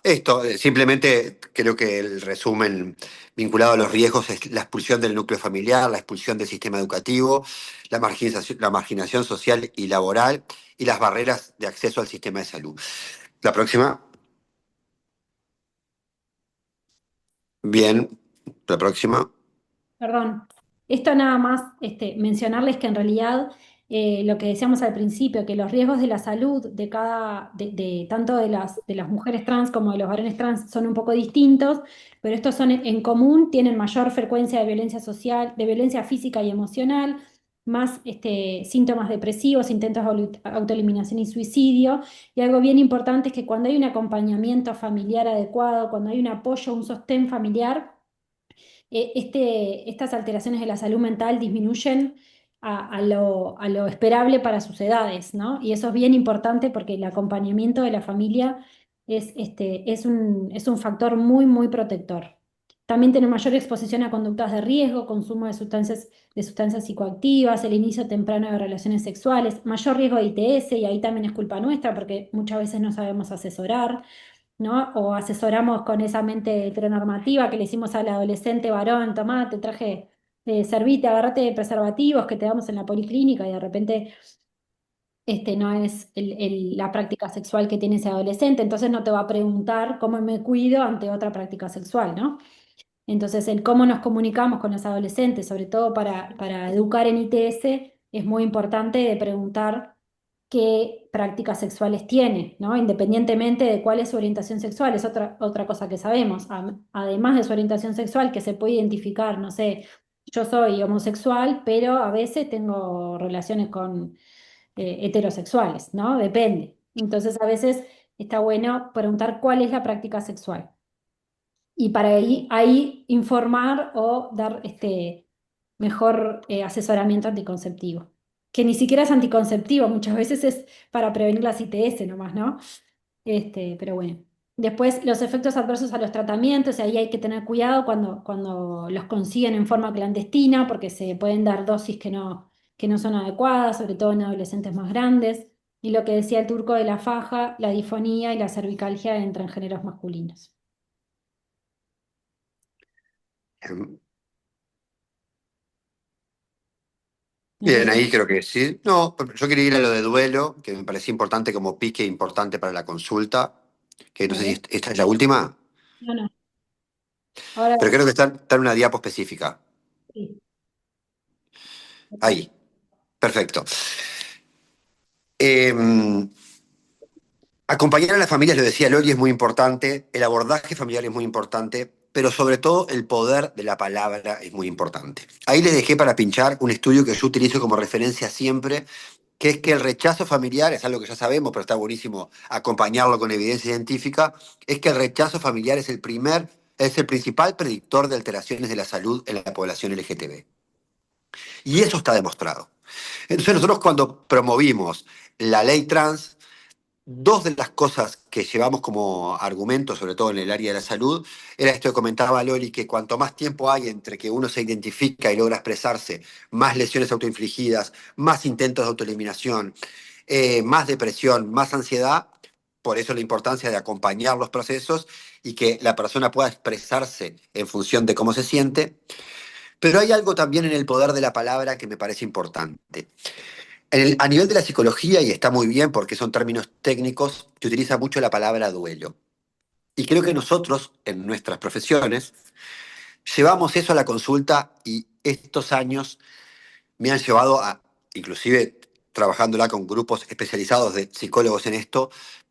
Esto, simplemente creo que el resumen vinculado a los riesgos es la expulsión del núcleo familiar, la expulsión del sistema educativo, la marginación social y laboral y las barreras de acceso al sistema de salud. La próxima. Bien. La próxima. Perdón, esto nada más mencionarles que en realidad lo que decíamos al principio, que los riesgos de la salud de tanto de las mujeres trans como de los varones trans son un poco distintos, pero estos son en común, tienen mayor frecuencia de violencia social, de violencia física y emocional, más síntomas depresivos, intentos de autoeliminación y suicidio. Y algo bien importante es que cuando hay un acompañamiento familiar adecuado, cuando hay un apoyo, un sostén familiar, estas alteraciones de la salud mental disminuyen a lo esperable para sus edades, ¿no? Y eso es bien importante porque el acompañamiento de la familia es un factor muy, muy protector. También tener mayor exposición a conductas de riesgo, consumo de sustancias psicoactivas, el inicio temprano de relaciones sexuales, mayor riesgo de ITS, y ahí también es culpa nuestra porque muchas veces no sabemos asesorar, ¿no? O asesoramos con esa mente heteronormativa que le hicimos al adolescente varón: tomá, te traje, servite, agarrate de preservativos que te damos en la policlínica, y de repente no es la práctica sexual que tiene ese adolescente, entonces no te va a preguntar cómo me cuido ante otra práctica sexual, ¿no? Entonces, el cómo nos comunicamos con los adolescentes, sobre todo para educar en ITS, es muy importante de preguntar qué prácticas sexuales tiene, ¿no? Independientemente de cuál es su orientación sexual, es otra cosa que sabemos. Además de su orientación sexual, que se puede identificar, no sé, yo soy homosexual, pero a veces tengo relaciones con heterosexuales, ¿no? Depende. Entonces, a veces está bueno preguntar cuál es la práctica sexual y para ahí informar o dar mejor asesoramiento anticonceptivo. Que ni siquiera es anticonceptivo, muchas veces es para prevenir las ITS nomás, ¿no? Pero bueno. Después, los efectos adversos a los tratamientos, y ahí hay que tener cuidado cuando los consiguen en forma clandestina, porque se pueden dar dosis que no son adecuadas, sobre todo en adolescentes más grandes. Y lo que decía el turco de la faja, la disfonía y la cervicalgia en géneros masculinos. Em, No sé Bien, si... ahí creo que sí. No, yo quería ir a lo de duelo, que me parecía importante como pique importante para la consulta, que no sé si ¿Vale? esta es la última, No, no. Ahora pero creo que está en una diapo específica. sí. Ahí, perfecto. Em, Acompañar a las familias, lo decía Loli, es muy importante, el abordaje familiar es muy importante, pero sobre todo el poder de la palabra es muy importante. Ahí les dejé para pinchar un estudio que yo utilizo como referencia siempre, que es que el rechazo familiar, es algo que ya sabemos, pero está buenísimo acompañarlo con evidencia científica, es que el rechazo familiar es el principal predictor de alteraciones de la salud en la población LGTB. Y eso está demostrado. Entonces nosotros cuando promovimos la ley trans, dos de las cosas que llevamos como argumento, sobre todo en el área de la salud, era esto que comentaba Loli, que cuanto más tiempo hay entre que uno se identifica y logra expresarse, más lesiones autoinfligidas, más intentos de autoeliminación, más depresión, más ansiedad. Por eso la importancia de acompañar los procesos y que la persona pueda expresarse en función de cómo se siente. Pero hay algo también en el poder de la palabra que me parece importante. A nivel de la psicología, y está muy bien porque son términos técnicos, se utiliza mucho la palabra duelo. Y creo que nosotros, en nuestras profesiones, llevamos eso a la consulta y estos años me han llevado a, inclusive trabajándola con grupos especializados de psicólogos en esto,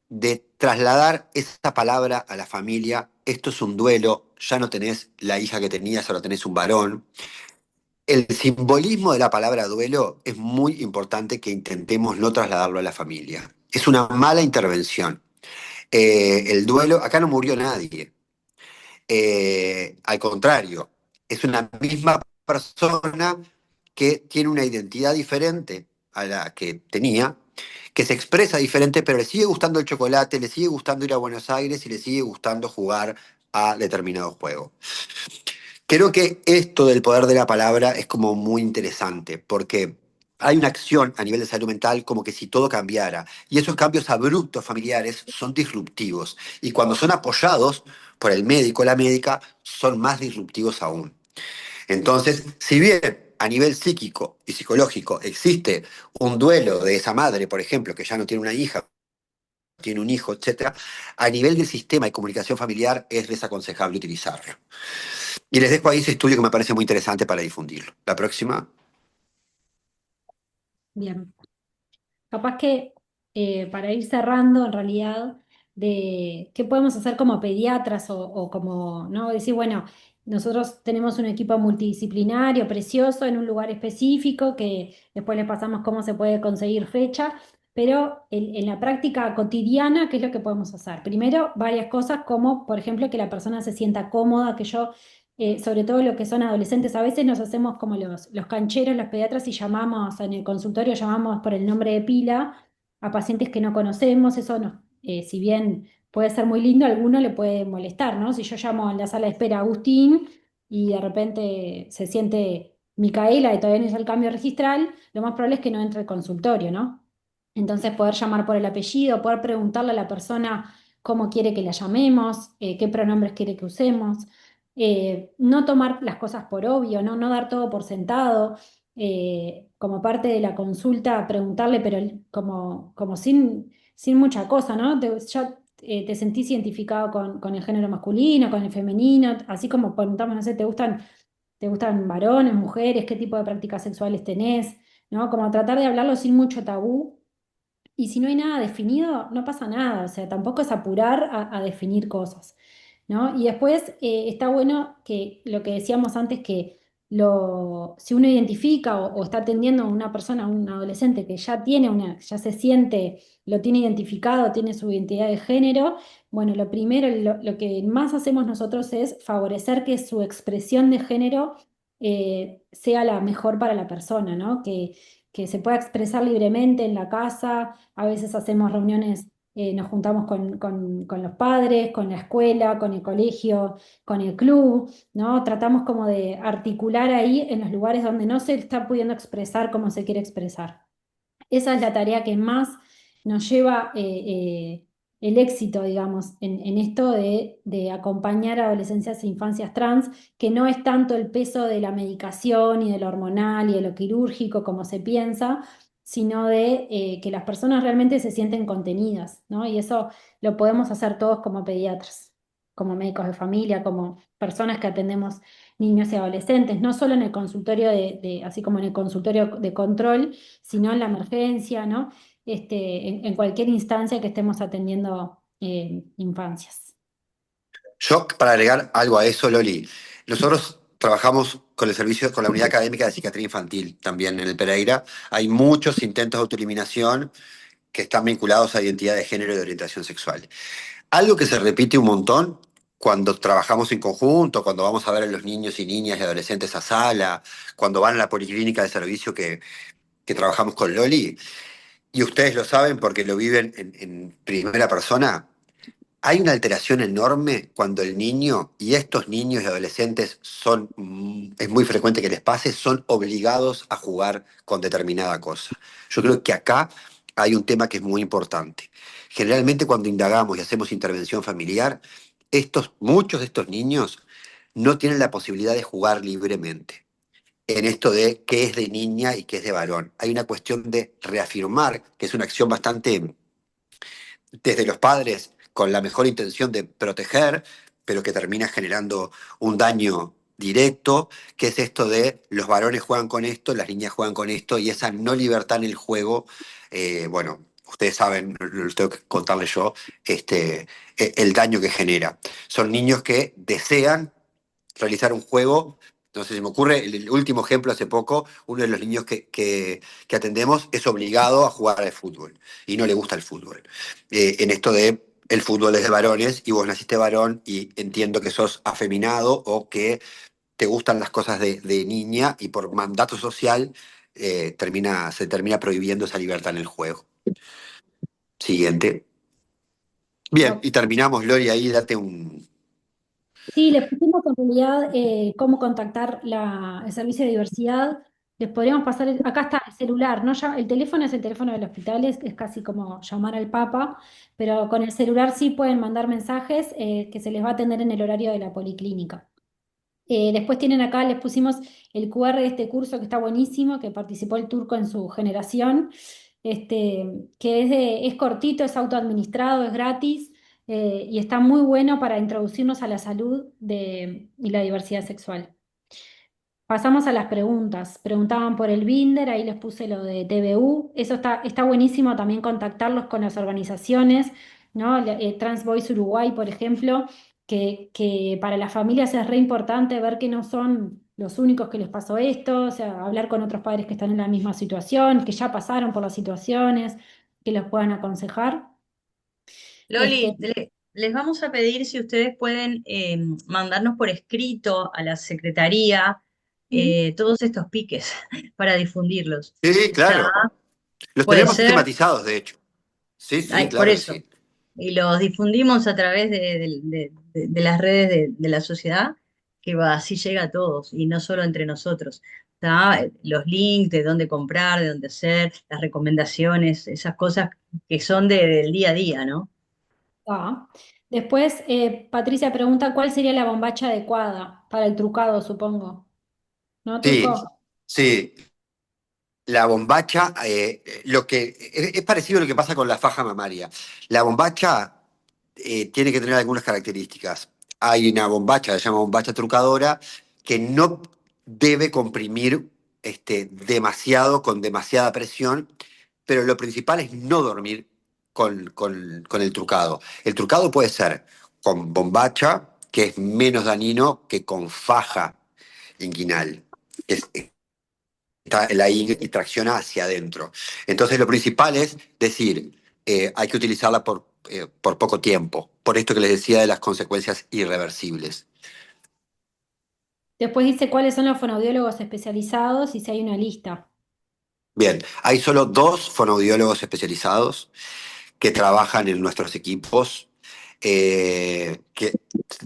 de trasladar esa palabra a la familia. Esto es un duelo, ya no tenés la hija que tenías, ahora tenés un varón. El simbolismo de la palabra duelo es muy importante que intentemos no trasladarlo a la familia. Es una mala intervención. El duelo, acá no murió nadie. Al contrario, es una misma persona que tiene una identidad diferente a la que tenía, que se expresa diferente, pero le sigue gustando el chocolate, le sigue gustando ir a Buenos Aires y le sigue gustando jugar a determinado juego. Creo que esto del poder de la palabra es como muy interesante, porque hay una acción a nivel de salud mental como que si todo cambiara, y esos cambios abruptos familiares son disruptivos, y cuando son apoyados por el médico o la médica, son más disruptivos aún. Entonces, si bien a nivel psíquico y psicológico existe un duelo de esa madre, por ejemplo, que ya no tiene una hija, tiene un hijo, etcétera, a nivel del sistema de comunicación familiar es desaconsejable utilizarlo. Y les dejo ahí ese estudio que me parece muy interesante para difundirlo. La próxima. Bien. Capaz que para ir cerrando, en realidad, de qué podemos hacer como pediatras o como, ¿no? Decir, bueno, nosotros tenemos un equipo multidisciplinario precioso en un lugar específico que después les pasamos cómo se puede conseguir fecha, pero en la práctica cotidiana, ¿qué es lo que podemos hacer? Primero, varias cosas como, por ejemplo, que la persona se sienta cómoda, que yo sobre todo lo que son adolescentes, a veces nos hacemos como los cancheros, los pediatras, y llamamos en el consultorio, llamamos por el nombre de pila a pacientes que no conocemos. Eso no, si bien puede ser muy lindo, a alguno le puede molestar, ¿no? Si yo llamo en la sala de espera a Agustín y de repente se siente Micaela y todavía no hizo el cambio registral, lo más probable es que no entre al consultorio, ¿no? Entonces poder llamar por el apellido, poder preguntarle a la persona cómo quiere que la llamemos, qué pronombres quiere que usemos, no tomar las cosas por obvio, ¿no? No dar todo por sentado, como parte de la consulta, preguntarle, pero como sin mucha cosa, ¿no? Ya te sentís identificado con el género masculino, con el femenino, así como preguntamos, no sé, te gustan varones, mujeres, qué tipo de prácticas sexuales tenés, ¿no? Como tratar de hablarlo sin mucho tabú. Y si no hay nada definido, no pasa nada, o sea, tampoco es apurar a definir cosas, ¿no? Y después está bueno que lo que decíamos antes, que si uno identifica o está atendiendo a una persona, a un adolescente que ya tiene ya se siente, lo tiene identificado, tiene su identidad de género, bueno, lo primero, lo que más hacemos nosotros es favorecer que su expresión de género sea la mejor para la persona, ¿no? Que se pueda expresar libremente en la casa. A veces hacemos reuniones nos juntamos con los padres, con la escuela, con el colegio, con el club, ¿no? Tratamos como de articular ahí en los lugares donde no se está pudiendo expresar como se quiere expresar. Esa es la tarea que más nos lleva el éxito, digamos, en esto de acompañar a adolescencias e infancias trans, que no es tanto el peso de la medicación y de lo hormonal y de lo quirúrgico como se piensa, sino de que las personas realmente se sienten contenidas, ¿no? Y eso lo podemos hacer todos como pediatras, como médicos de familia, como personas que atendemos niños y adolescentes, no solo en el consultorio así como en el consultorio de control, sino en la emergencia, ¿no? En cualquier instancia que estemos atendiendo infancias. Yo, para agregar algo a eso, Loli, nosotros trabajamos con el servicio, con la unidad académica de psiquiatría infantil también en el Pereira. Hay muchos intentos de autoeliminación que están vinculados a identidad de género y de orientación sexual. Algo que se repite un montón cuando trabajamos en conjunto, cuando vamos a ver a los niños y niñas y adolescentes a sala, cuando van a la policlínica de servicio que trabajamos con Loli, y ustedes lo saben porque lo viven en primera persona. Hay una alteración enorme cuando el niño, y estos niños y adolescentes son, es muy frecuente que les pase, son obligados a jugar con determinada cosa. Yo creo que acá hay un tema que es muy importante. Generalmente cuando indagamos y hacemos intervención familiar, muchos de estos niños no tienen la posibilidad de jugar libremente en esto de qué es de niña y qué es de varón. Hay una cuestión de reafirmar, que es una acción bastante desde los padres con la mejor intención de proteger, pero que termina generando un daño directo, que es esto de los varones juegan con esto, las niñas juegan con esto, y esa no libertad en el juego, bueno, ustedes saben, no lo tengo que contarles yo, el daño que genera. Son niños que desean realizar un juego. No sé si me ocurre, el último ejemplo hace poco, uno de los niños que atendemos es obligado a jugar al fútbol y no le gusta el fútbol. En esto de el fútbol es de varones y vos naciste varón y entiendo que sos afeminado o que te gustan las cosas de niña y por mandato social se termina prohibiendo esa libertad en el juego. Siguiente. Bien, Ok. y terminamos, Lori, ahí date un... Sí, les pusimos en realidad cómo contactar el servicio de diversidad. Les podríamos pasar, acá está el celular, ¿no? El teléfono es el teléfono del hospital, es casi como llamar al Papa, pero con el celular sí pueden mandar mensajes que se les va a atender en el horario de la policlínica. Después tienen acá, les pusimos el QR de este curso que está buenísimo, que participó el turco en su generación, que es cortito, es autoadministrado, es gratis y está muy bueno para introducirnos a la salud y la diversidad sexual. Pasamos a las preguntas. Preguntaban por el Binder, ahí les puse lo de TBU. Eso está buenísimo también contactarlos con las organizaciones, ¿no? Trans Voice Uruguay, por ejemplo, que para las familias es re importante ver que no son los únicos que les pasó esto, o sea, hablar con otros padres que están en la misma situación, que ya pasaron por las situaciones, que los puedan aconsejar. Este, Loli, les vamos a pedir si ustedes pueden mandarnos por escrito a la Secretaría todos estos piques para difundirlos. Sí, ¿Está? claro. Los Puede tenemos ser. sistematizados, de hecho. Sí, sí, Ay, por claro que eso. sí. Y los difundimos a través de las redes de la sociedad, que va, así llega a todos y no solo entre nosotros. ¿Está? Los links de dónde comprar, de dónde hacer, las recomendaciones, esas cosas que son del día a día, ¿no? Ah. Después, Patricia pregunta cuál sería la bombacha adecuada para el trucado, supongo. ¿No, Sí, Turco? sí. La bombacha, es parecido a lo que pasa con la faja mamaria. La bombacha tiene que tener algunas características. Hay una bombacha, se llama bombacha trucadora, que no debe comprimir demasiado, con demasiada presión, pero lo principal es no dormir con el trucado. El trucado puede ser con bombacha, que es menos dañino que con faja inguinal. Es, está la y tracciona hacia adentro. Entonces lo principal es decir, hay que utilizarla por poco tiempo, por esto que les decía de las consecuencias irreversibles. Después dice cuáles son los fonoaudiólogos especializados y si hay una lista. Bien, hay solo dos fonoaudiólogos especializados que trabajan en nuestros equipos. Que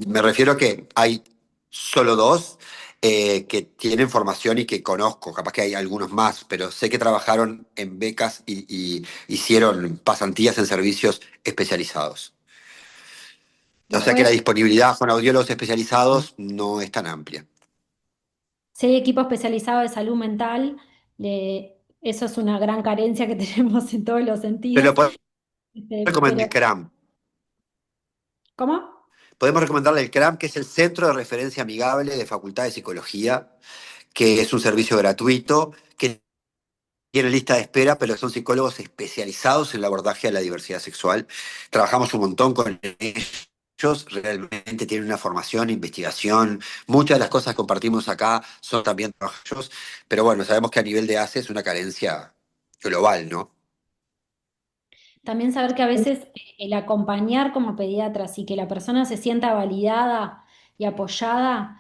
me refiero a que hay solo dos que tienen formación y que conozco, capaz que hay algunos más, pero sé que trabajaron en becas y hicieron pasantías en servicios especializados. O sea que la Después, disponibilidad con audiólogos especializados no es tan amplia. si hay equipo especializado de salud mental, eso es una gran carencia que tenemos en todos los Pero sentidos. podemos recomendar Pero, el CRAM. ¿cómo? Podemos recomendarle el CRAM, que es el Centro de Referencia Amigable de Facultad de Psicología, que es un servicio gratuito, que tiene lista de espera, pero son psicólogos especializados en el abordaje de la diversidad sexual. Trabajamos un montón con ellos, realmente tienen una formación, investigación. Muchas de las cosas que compartimos acá son también trabajos, pero bueno, sabemos que a nivel de ACE es una carencia global, ¿no? También saber que a veces el acompañar como pediatras y que la persona se sienta validada y apoyada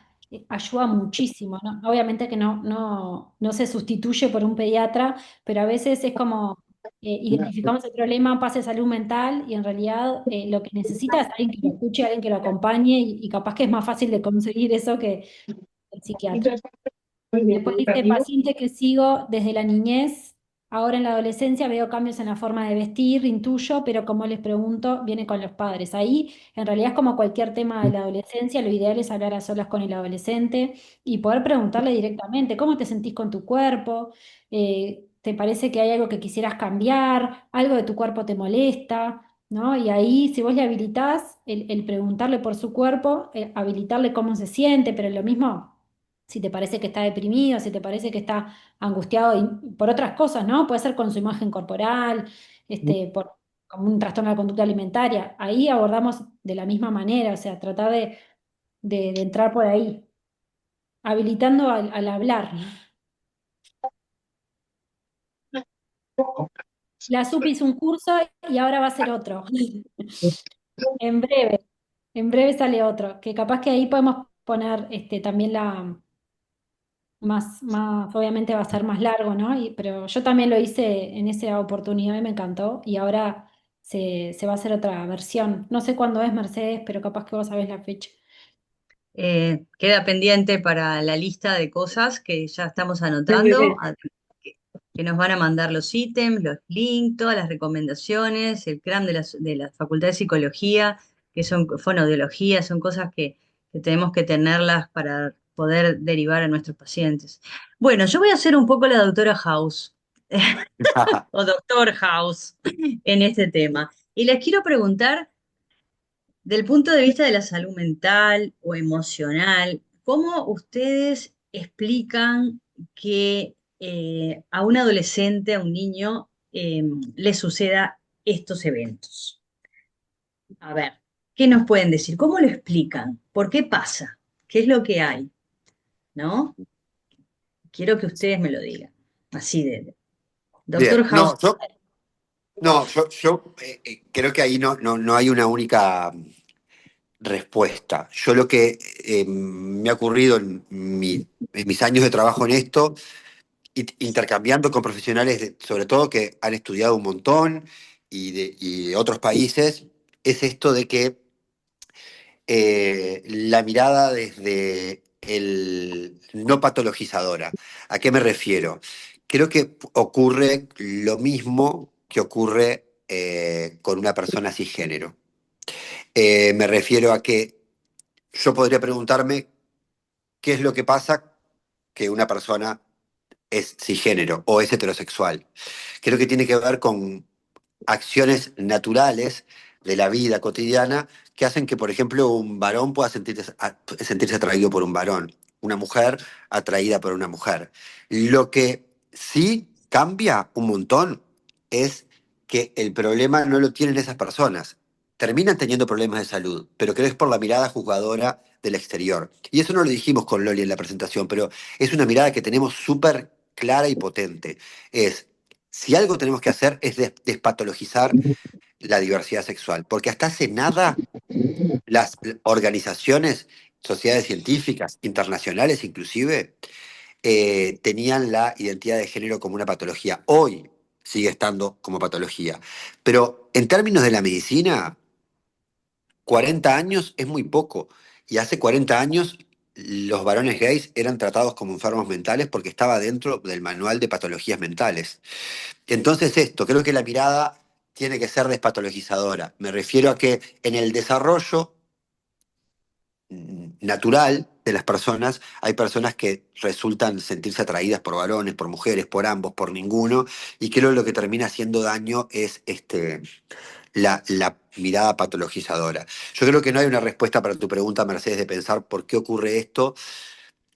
ayuda muchísimo, ¿no? Obviamente que no se sustituye por un pediatra, pero a veces es como identificamos el problema, pasa de salud mental y en realidad lo que necesita es alguien que lo escuche, alguien que lo acompañe y capaz que es más fácil de conseguir eso que el psiquiatra. Después dice, paciente que sigo desde la niñez, ahora en la adolescencia veo cambios en la forma de vestir, intuyo, pero como les pregunto, viene con los padres. Ahí, en realidad, es como cualquier tema de la adolescencia, lo ideal es hablar a solas con el adolescente y poder preguntarle directamente, ¿cómo te sentís con tu cuerpo? ¿Te parece que hay algo que quisieras cambiar? ¿Algo de tu cuerpo te molesta? ¿No? Y ahí, si vos le habilitás el preguntarle por su cuerpo, habilitarle cómo se siente, pero lo mismo si te parece que está deprimido, si te parece que está angustiado y por otras cosas, ¿no? Puede ser con su imagen corporal, por como un trastorno de la conducta alimentaria. Ahí abordamos de la misma manera, o sea, tratar de entrar por ahí, habilitando al hablar. La SUP hizo un curso y ahora va a ser otro. En breve, en breve sale otro, que capaz que ahí podemos poner también obviamente va a ser más largo, ¿no? Pero yo también lo hice en esa oportunidad y me encantó. Y ahora se va a hacer otra versión. No sé cuándo es, Mercedes, pero capaz que vos sabés la fecha. Queda pendiente para la lista de cosas que ya estamos anotando, que nos van a mandar los ítems, los links, todas las recomendaciones, el CRAM de la Facultad de Psicología, que son fonoaudiología, son cosas que tenemos que tenerlas para poder derivar a nuestros pacientes. Bueno, yo voy a hacer un poco la doctora House, o doctor House, en este tema. Y les quiero preguntar, del punto de vista de la salud mental o emocional, ¿cómo ustedes explican que a un adolescente, a un niño, le suceda estos eventos? A ver, ¿qué nos pueden decir? ¿Cómo lo explican? ¿Por qué pasa? ¿Qué es lo que hay? ¿No? Quiero que ustedes me lo digan. Así de. Doctor Bien, House. yo creo que ahí no hay una única respuesta. Yo lo que me ha ocurrido en mis años de trabajo en esto, intercambiando con profesionales, sobre todo que han estudiado un montón y de otros países, es esto de que la mirada desde el no patologizadora. ¿A qué me refiero? Creo que ocurre lo mismo que ocurre con una persona cisgénero. Me refiero a que yo podría preguntarme qué es lo que pasa que una persona es cisgénero o es heterosexual. Creo que tiene que ver con acciones naturales de la vida cotidiana que hacen que, por ejemplo, un varón pueda sentirse atraído por un varón, una mujer atraída por una mujer. Lo que sí cambia un montón es que el problema no lo tienen esas personas. Terminan teniendo problemas de salud, pero creo que es por la mirada juzgadora del exterior. Y eso no lo dijimos con Loli en la presentación, pero es una mirada que tenemos súper clara y potente. Es, si algo tenemos que hacer es despatologizar la diversidad sexual, porque hasta hace nada las organizaciones, sociedades científicas, internacionales inclusive, tenían la identidad de género como una patología. Hoy sigue estando como patología. Pero en términos de la medicina, 40 años es muy poco. Y hace 40 años los varones gays eran tratados como enfermos mentales porque estaba dentro del manual de patologías mentales. Entonces creo que la mirada tiene que ser despatologizadora. Me refiero a que en el desarrollo natural de las personas, hay personas que resultan sentirse atraídas por varones, por mujeres, por ambos, por ninguno, y creo que lo que termina haciendo daño es la mirada patologizadora. Yo creo que no hay una respuesta para tu pregunta, Mercedes, de pensar por qué ocurre esto,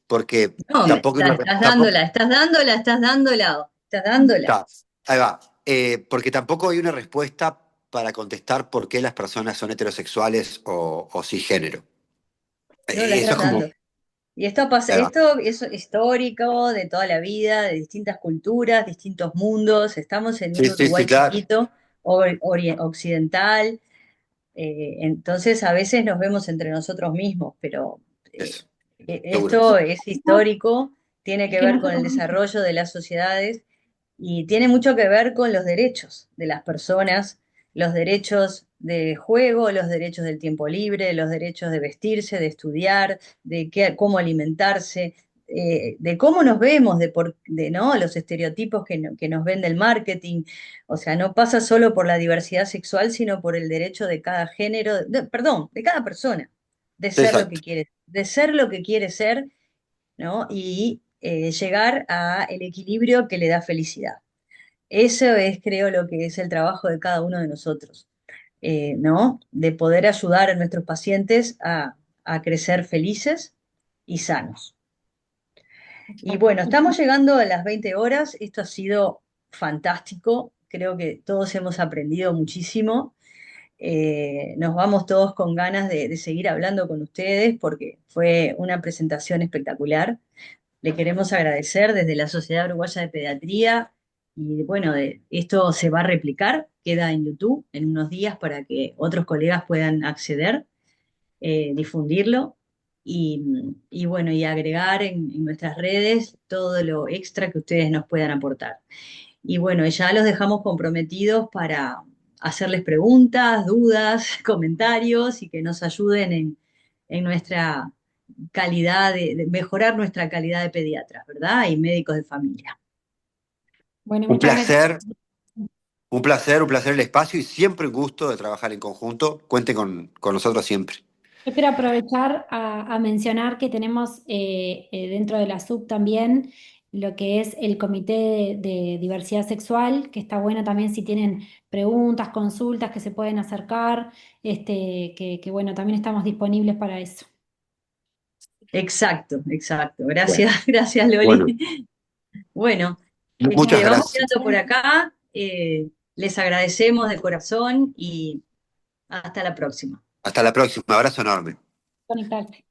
porque No, tampoco hay una, estás tampoco, dándola, estás dándola, estás dándola, estás dándola. ahí va. Porque tampoco hay una respuesta para contestar por qué las personas son heterosexuales o cisgénero. No la Eso estás es como, dando. Y esto pasa, ahí va. esto es histórico de toda la vida, de distintas culturas, distintos mundos. Estamos en un Sí, sí, sí, Uruguay claro. chiquito, occidental. Entonces a veces nos vemos entre nosotros mismos, pero Eso, seguro. esto es histórico, tiene Es que que ver con nosotros el desarrollo de las sociedades y tiene mucho que ver con los derechos de las personas, los derechos de juego, los derechos del tiempo libre, los derechos de vestirse, de estudiar, cómo alimentarse, de cómo nos vemos, ¿no? Los estereotipos que nos vende el marketing. O sea, no pasa solo por la diversidad sexual, sino por el derecho de cada género, perdón, de cada persona, Exacto. de ser lo que quiere ser, ¿no? Y llegar a el equilibrio que le da felicidad. Eso es, creo, lo que es el trabajo de cada uno de nosotros, ¿no? De poder ayudar a nuestros pacientes a crecer felices y sanos. Y bueno, estamos llegando a las 20 horas. Esto ha sido fantástico. Creo que todos hemos aprendido muchísimo. Nos vamos todos con ganas de seguir hablando con ustedes porque fue una presentación espectacular. Le queremos agradecer desde la Sociedad Uruguaya de Pediatría y bueno, esto se va a replicar, queda en YouTube en unos días para que otros colegas puedan acceder, difundirlo y bueno, y agregar en nuestras redes todo lo extra que ustedes nos puedan aportar. Y bueno, ya los dejamos comprometidos para hacerles preguntas, dudas, comentarios y que nos ayuden en nuestra calidad de mejorar nuestra calidad de pediatras, ¿verdad? Y médicos de familia. Bueno, Un muchas gracias. placer, un placer el espacio y siempre un gusto de trabajar en conjunto. Cuente con nosotros siempre. Yo quiero aprovechar a mencionar que tenemos dentro de la SUB también lo que es el Comité de Diversidad Sexual, que está bueno también si tienen preguntas, consultas que se pueden acercar, que bueno, también estamos disponibles para eso. Exacto, exacto. Bueno, Gracias, gracias Loli. bueno, Bueno, muchas vamos gracias. quedando por acá. Les agradecemos de corazón y hasta la próxima. Hasta la próxima. Abrazo enorme. Conectarse.